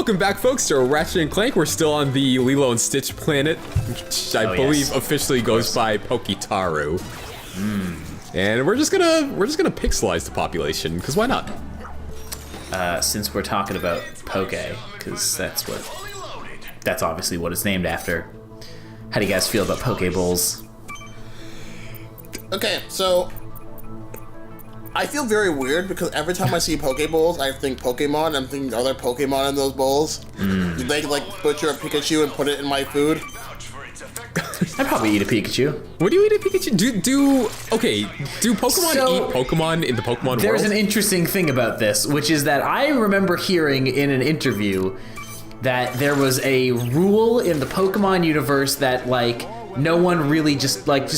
Welcome back, folks, to Ratchet and Clank. We're still on the Lilo and Stitch planet, which I believe officially goes by Poketaru. And we're just gonna pixelize the population, because why not? Since we're talking about Poke, because that's obviously what it's named after. How do you guys feel about Poke Bowls? Okay, so I feel very weird because every time I see Poke Bowls, I think Pokemon. I'm thinking, are there Pokemon in those bowls? Did they like butcher a Pikachu and put it in my food? I'd probably eat a Pikachu. What do you eat a Pikachu? Do Pokemon eat Pokemon in the Pokemon world? There's an interesting thing about this, which is that I remember hearing in an interview that there was a rule in the Pokemon universe that like no one really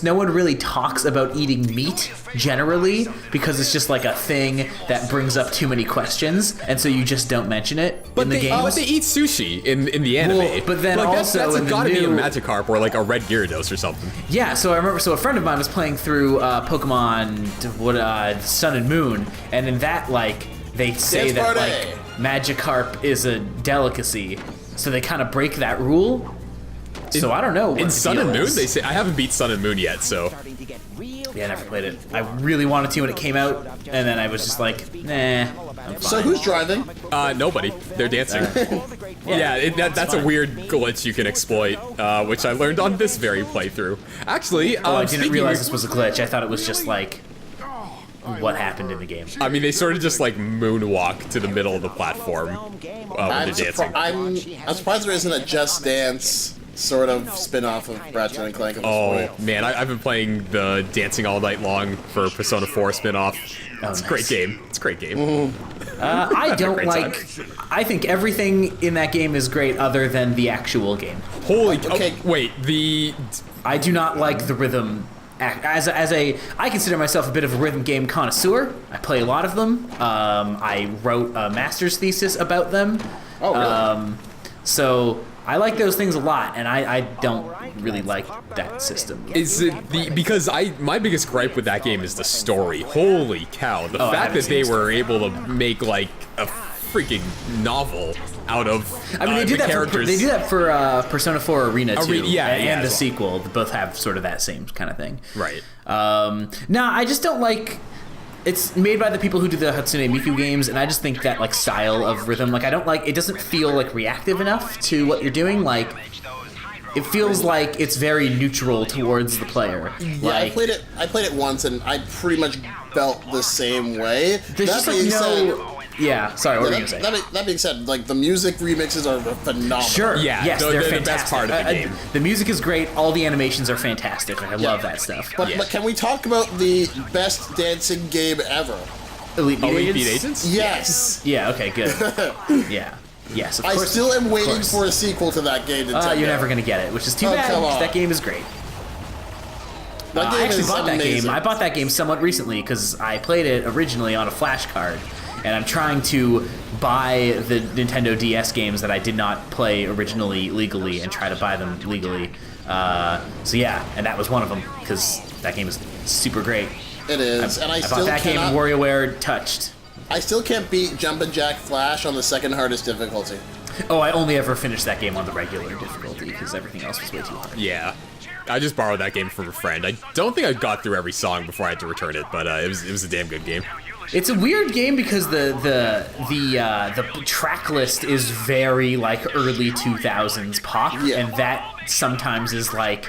no one really talks about eating meat generally because it's just like a thing that brings up too many questions, and so you just don't mention it in the game. But they eat sushi in the anime. Well, but then like, also that's gotta be a Magikarp or like a red Gyarados or something. Yeah, so I remember. So a friend of mine was playing through Pokemon Sun and Moon, and in that like they say that like Magikarp is a delicacy, so they kind of break that rule. So I don't know. In Sun and Moon, they say I haven't beat Sun and Moon yet, so. Yeah, I never played it. I really wanted to when it came out, and then I was just like, nah. I'm fine. So who's driving? Nobody. They're dancing. That's a weird glitch you can exploit, which I learned on this very playthrough. Actually, I didn't realize this was a glitch. I thought it was just like what happened in the game. I mean, they sort of just like moonwalk to the middle of the platform when they're dancing. I'm surprised there isn't a Just Dance sort of spin-off of Ratchet and Clank at this point. Man, I've been playing the Dancing All Night Long for Persona 4 spin-off. It's a great game. It's a great game. I don't like... I think everything in that game is great other than the actual game. Holy... Okay. Wait, I do not like the rhythm... I consider myself a bit of a rhythm game connoisseur. I play a lot of them. I wrote a master's thesis about them. Oh, really? So... I like those things a lot, and I don't really like that system. Is it because my biggest gripe with that game is the story. Holy cow. The fact that they were able to make like a freaking novel out of they do that characters. They do that for Persona 4 Arena too, and the well. sequel. They both have sort of that same kind of thing. Right. No, I just don't like... It's made by the people who do the Hatsune Miku games, and I just think that like style of rhythm, like I don't like, it doesn't feel like reactive enough to what you're doing. Like it feels like it's very neutral towards the player. Yeah, like, I played it once, and I pretty much felt the same way. There's just like no... Yeah, sorry, what were you going to say? That being said, like, the music remixes are phenomenal. Sure, yeah, yes, they're fantastic. The best part of the game. The music is great, all the animations are fantastic, I love that stuff. But can we talk about the best dancing game ever? Elite Beat Agents? Yes! Yeah, okay, good. Yeah. Yes, of course. I still am waiting for a sequel to that game, Nintendo. You're never going to get it, which is too bad, because that game is great. I actually bought that game. I bought that game somewhat recently because I played it originally on a flash card, and I'm trying to buy the Nintendo DS games that I did not play originally legally and try to buy them legally. So yeah, and that was one of them because that game is super great. It is, and I still bought that game in WarioWare Touched. I still can't beat Jumpin' Jack Flash on the second hardest difficulty. Oh, I only ever finished that game on the regular difficulty because everything else was way too hard. Yeah. I just borrowed that game from a friend. I don't think I got through every song before I had to return it, but it was a damn good game. It's a weird game because the track list is very like early 2000s pop, and that sometimes is like,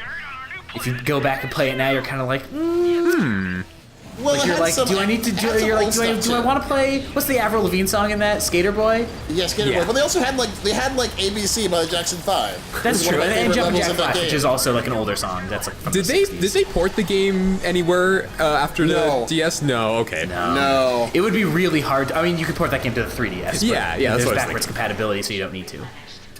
if you go back and play it now, you're kind of like, Well, like you're like, do I need to do? You're like, do I want to play? What's the Avril Lavigne song in that? Skater Boy. Yeah, Skater Boy. But they also had like ABC by the Jackson 5. That's true. And Jumpin' Jack Flash, which is also like an older song. That's like from did the 60s. they port the game anywhere after the DS? No. Okay. No. It would be really hard. I mean, you could port that game to the 3DS. Yeah. There's That's backwards compatibility, so you don't need to.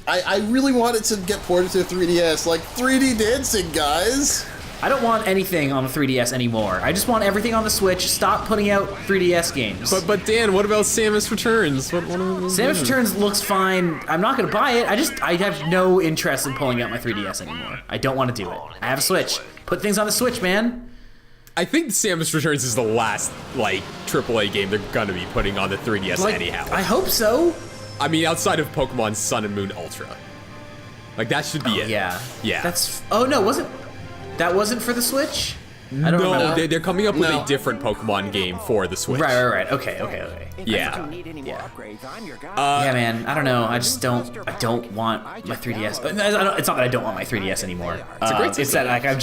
I really wanted to get ported to 3DS, like 3D dancing, guys. I don't want anything on the 3DS anymore. I just want everything on the Switch. Stop putting out 3DS games. But Dan, what about Samus Returns? Samus Returns looks fine. I'm not going to buy it. I have no interest in pulling out my 3DS anymore. I don't want to do it. I have a Switch. Put things on the Switch, man. I think Samus Returns is the last, like, AAA game they're gonna be putting on the 3DS anyhow. I hope so. I mean, outside of Pokemon Sun and Moon Ultra. Like, that should be it. Yeah. Yeah. No, that wasn't for the Switch? I don't remember. They're coming up with a different Pokemon game for the Switch. Right. Okay. Yeah. Yeah, man. I don't know. I don't want my 3DS. It's not that I don't want my 3DS anymore. It's a great system. It's that like I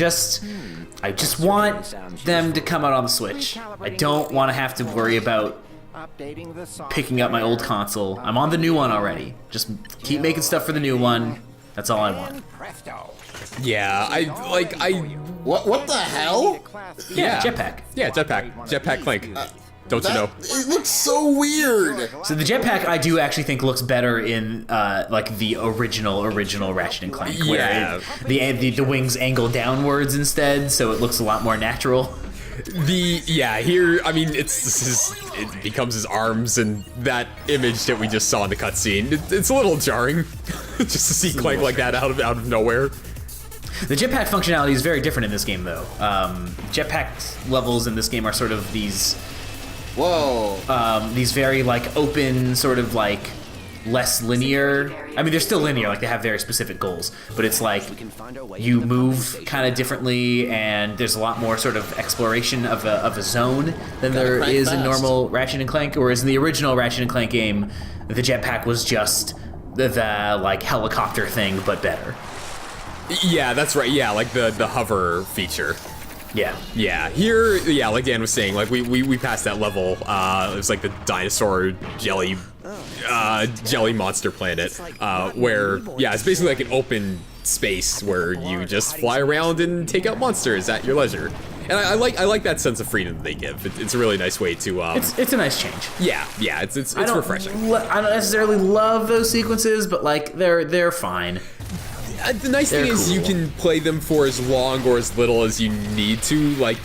just want them to come out on the Switch. I don't want to have to worry about picking up my old console. I'm on the new one already. Just keep making stuff for the new one. That's all I want. Yeah, What the hell? Yeah, Jetpack. Yeah, Jetpack Clank. Don't you know? It looks so weird. So the jetpack I do actually think looks better in like the original Ratchet and Clank, where the wings angle downwards instead, so it looks a lot more natural. Here, I mean, it becomes his arms, and that image that we just saw in the cutscene, it's a little jarring, just to see Clank like that out of nowhere. The jetpack functionality is very different in this game, though. Jetpack levels in this game are sort of these very like open, sort of like less linear. I mean, they're still linear, like they have very specific goals, but it's like you move kind of differently, and there's a lot more sort of exploration of a zone than there is in normal Ratchet and Clank. Whereas in the original Ratchet and Clank game, the jetpack was just the like helicopter thing, but better. Yeah, that's right. Yeah, like the hover feature. Yeah. Yeah. Here, yeah, like Dan was saying, like we passed that level. It was like the dinosaur jelly monster planet, where it's basically like an open space where you just fly around and take out monsters at your leisure. And I like that sense of freedom that they give. It's a really nice way to. It's a nice change. Yeah, it's refreshing. I don't necessarily love those sequences, but like they're fine. The nice thing is you can play them for as long or as little as you need to, like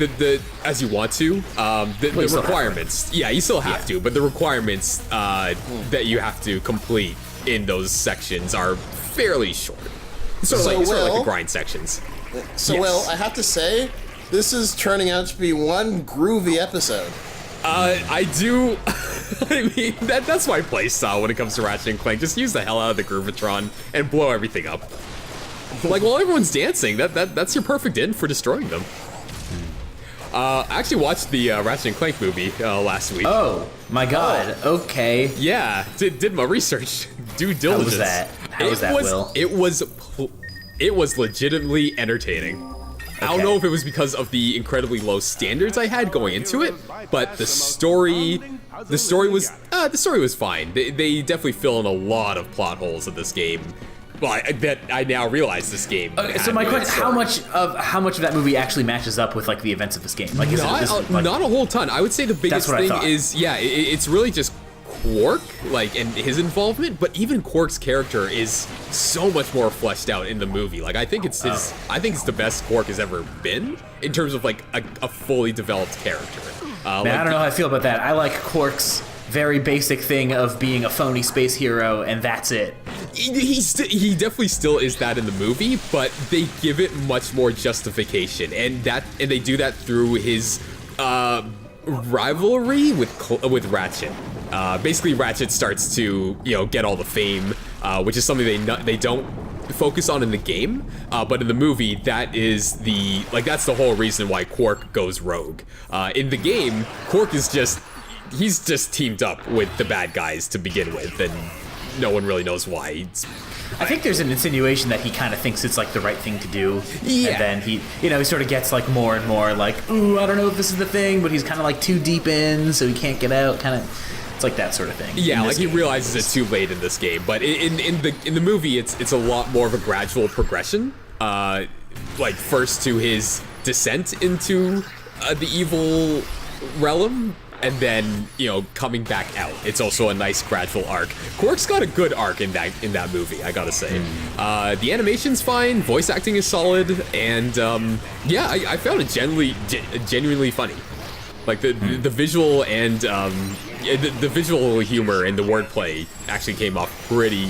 as you want to. The requirements, you still have to, but the requirements that you have to complete in those sections are fairly short. Sort of like the grind sections. So, Will, I have to say, this is turning out to be one groovy episode. I do. I mean, that's my play style when it comes to Ratchet and Clank. Just use the hell out of the Groovatron and blow everything up. Like, while everyone's dancing, that's your perfect end for destroying them. I actually watched the Ratchet and Clank movie last week. Oh, my God. Okay. Yeah, did my research. Due diligence. How was that, Will? It was legitimately entertaining. Okay. I don't know if it was because of the incredibly low standards I had going into it, but the story was fine. They definitely fill in a lot of plot holes in this game. Well, I now realize this game. Okay, so my question: how much of that movie actually matches up with like the events of this game? Like, not a whole ton. I would say the biggest thing is it's really just Quark, like, and his involvement. But even Quark's character is so much more fleshed out in the movie. Like, I think it's the best Quark has ever been in terms of like a fully developed character. Man, I don't know how I feel about that. I like Quark's very basic thing of being a phony space hero, and that's it. He definitely still is that in the movie, but they give it much more justification, and they do that through his rivalry with Ratchet. Basically, Ratchet starts to get all the fame, which is something they don't focus on in the game, but in the movie that's the whole reason why Quark goes rogue. In the game, Quark is he's just teamed up with the bad guys to begin with, and no one really knows why. I think there's an insinuation that he kind of thinks it's like the right thing to do. Yeah. And then he sort of gets like more and more like, ooh, I don't know if this is the thing, but he's kind of like too deep in, so he can't get out. Kind of, it's like that sort of thing. Yeah, like he realizes it too late in this game, but in the movie, it's a lot more of a gradual progression. Like first to his descent into the evil realm, and then coming back out. It's also a nice gradual arc. Quark's got a good arc in that movie, I gotta say. The animation's fine, voice acting is solid, and I found it genuinely funny. Like the visual and the visual humor and the wordplay actually came off pretty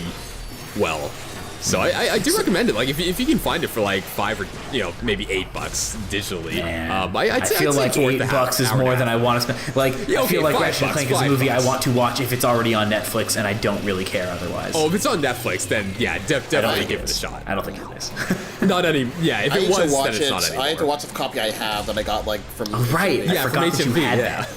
well. So I do recommend it. Like if you can find it for like $5 or maybe $8 digitally, I feel like $8 is more than I want to spend. Like I feel like Ratchet and Clank is a movie I want to watch if it's already on Netflix, and I don't really care otherwise. Oh, if it's on Netflix, then yeah, definitely give it a shot. I don't think it is. Not any. Yeah, if it was, then it's not anymore. I have to watch the copy I have that I got like from. Right. I forgot that you had that.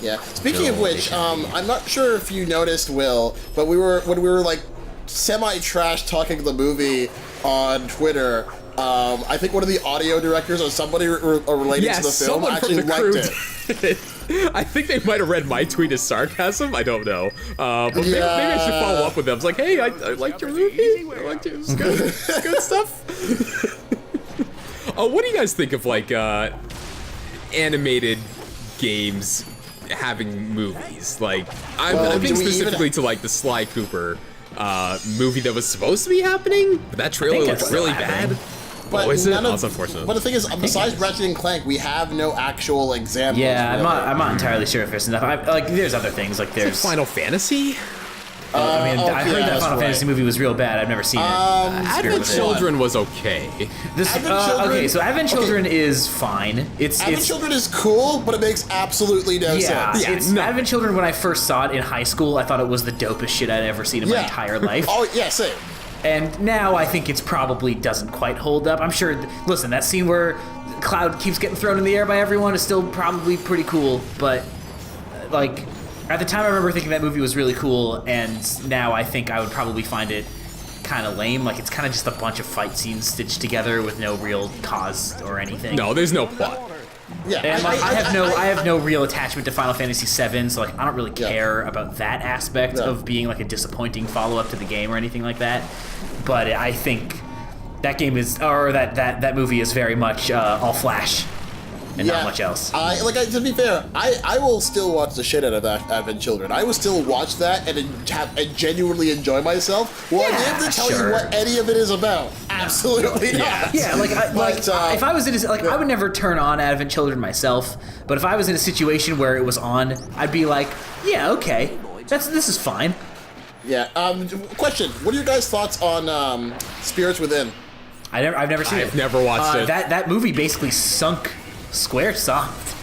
Yeah. Speaking of which, I'm not sure if you noticed, Will, but when we were like semi-trash talking the movie on Twitter, I think one of the audio directors or somebody related to the film actually liked it. I think they might have read my tweet as sarcasm. I don't know. But maybe I should follow up with them. It's like, hey, I liked your movie. I liked it. It was good. Good stuff. What do you guys think of like animated games having movies? Like, I'm thinking specifically to like the Sly Cooper movie that was supposed to be happening, but that trailer looks really bad. But is it? That's unfortunate. But the thing is, besides Ratchet and Clank, we have no actual examples. Yeah, really. I'm not entirely sure if there's enough. Like, there's other things. Like, there's Final Fantasy. I heard that Final Fantasy movie was real bad. I've never seen it. Advent Children was okay. Okay, so Advent Children is fine. Advent Children is cool, but it makes absolutely no sense. Advent Children, when I first saw it in high school, I thought it was the dopest shit I'd ever seen in my entire life. Oh, yeah, same. And now I think it's probably doesn't quite hold up. I'm sure, listen, that scene where Cloud keeps getting thrown in the air by everyone is still probably pretty cool, but, like, at the time I remember thinking that movie was really cool, and now I think I would probably find it kind of lame. Like, it's kind of just a bunch of fight scenes stitched together with no real cause or anything. No, there's no plot. Yeah, and I have no real attachment to Final Fantasy VII, so like I don't really care about that aspect of being like a disappointing follow-up to the game or anything like that. But I think that game is, or that movie is very much all flash and not much else. To be fair, I will still watch the shit out of Advent Children. I will still watch that and genuinely enjoy myself. Will I be able to tell you what any of it is about? Absolutely not. Yeah, if I was in I would never turn on Advent Children myself, but if I was in a situation where it was on, I'd be like, yeah, okay, this is fine. Yeah. Question: what are your guys' thoughts on Spirits Within? I've never seen it. I've never watched it. That movie basically sunk Squaresoft.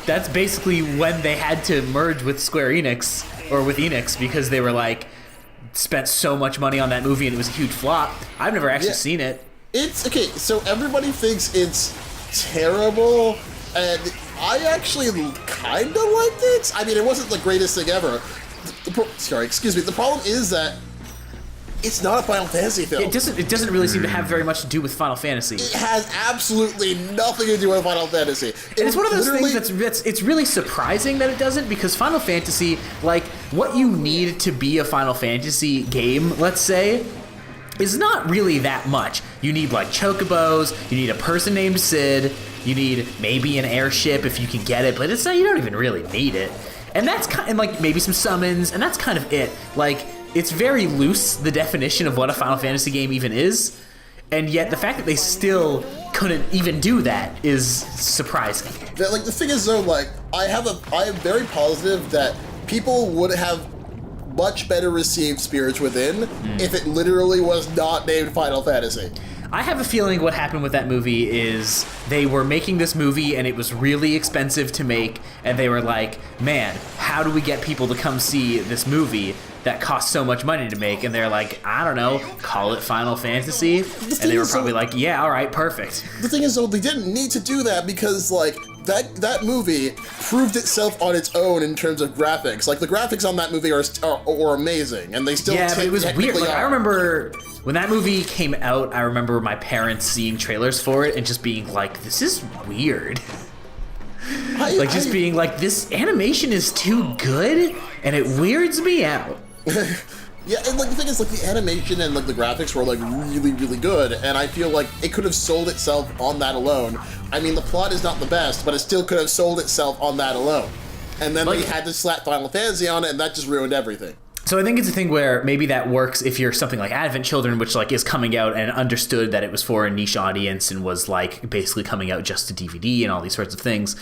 That's basically when they had to merge with Square Enix or with Enix because they were like spent so much money on that movie and it was a huge flop. I've never actually seen it. It's okay. So everybody thinks it's terrible, and I actually kind of liked it. I mean, it wasn't the greatest thing ever. The problem is that it's not a Final Fantasy film. It doesn't really seem to have very much to do with Final Fantasy. It has absolutely nothing to do with Final Fantasy. It's one of those things it's really surprising that it doesn't, because Final Fantasy, like, what you need to be a Final Fantasy game, let's say, is not really that much. You need, like, chocobos, you need a person named Sid, you need maybe an airship if you can get it, but you don't even really need it. And that's and like maybe some summons, and that's kind of it. Like, it's very loose, the definition of what a Final Fantasy game even is, and yet the fact that they still couldn't even do that is surprising. Like, the thing is though, like, I am very positive that people would have much better received Spirits Within if it literally was not named Final Fantasy. I have a feeling what happened with that movie is they were making this movie and it was really expensive to make, and they were like, man, how do we get people to come see this movie that costs so much money to make? And they're like, I don't know, call it Final Fantasy? And they were probably like, yeah, all right, perfect. The thing is, though, they didn't need to do that because, like, that movie proved itself on its own in terms of graphics. Like, the graphics on that movie are amazing, and they still but it was weird. Like, I remember when that movie came out, I remember my parents seeing trailers for it and just being like, this is weird. Being like, this animation is too good, and it weirds me out. Yeah, and like the thing is, like, the animation and like the graphics were like really, really good, and I feel like it could have sold itself on that alone. I mean, the plot is not the best, but it still could have sold itself on that alone. And then they had to slap Final Fantasy on it, and that just ruined everything. So I think it's a thing where maybe that works if you're something like Advent Children, which like is coming out and understood that it was for a niche audience and was like basically coming out just to DVD and all these sorts of things.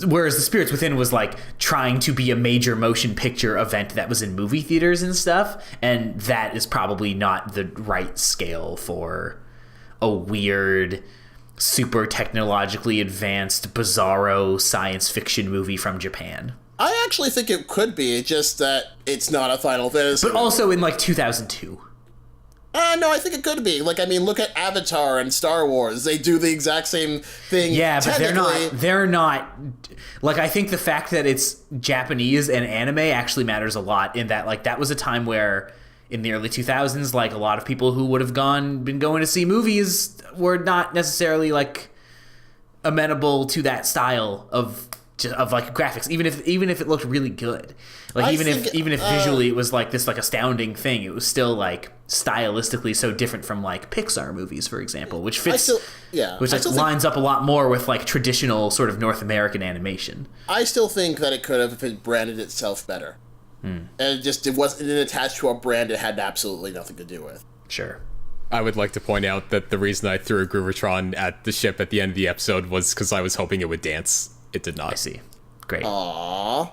Whereas The Spirits Within was like trying to be a major motion picture event that was in movie theaters and stuff, and that is probably not the right scale for a weird, super technologically advanced, bizarro science fiction movie from Japan. I actually think it could be, just that it's not a Final Fantasy. But also in like 2002. No, I think it could be. Like, I mean, look at Avatar and Star Wars. They do the exact same thing. Yeah, but they're not, like, I think the fact that it's Japanese and anime actually matters a lot, in that, like, that was a time where in the early 2000s, like, a lot of people who would have been going to see movies were not necessarily, like, amenable to that style of like graphics, even if it looked really good. Like, even if visually it was like this like astounding thing, it was still like stylistically so different from like Pixar movies, for example, which fits lines up a lot more with like traditional sort of North American animation. I still think that it could have if it branded itself better. And it wasn't attached to a brand it had absolutely nothing to do with. Sure. I would like to point out that the reason I threw a Groovertron at the ship at the end of the episode was because I was hoping it would dance. It did not. I see. Great. Aww.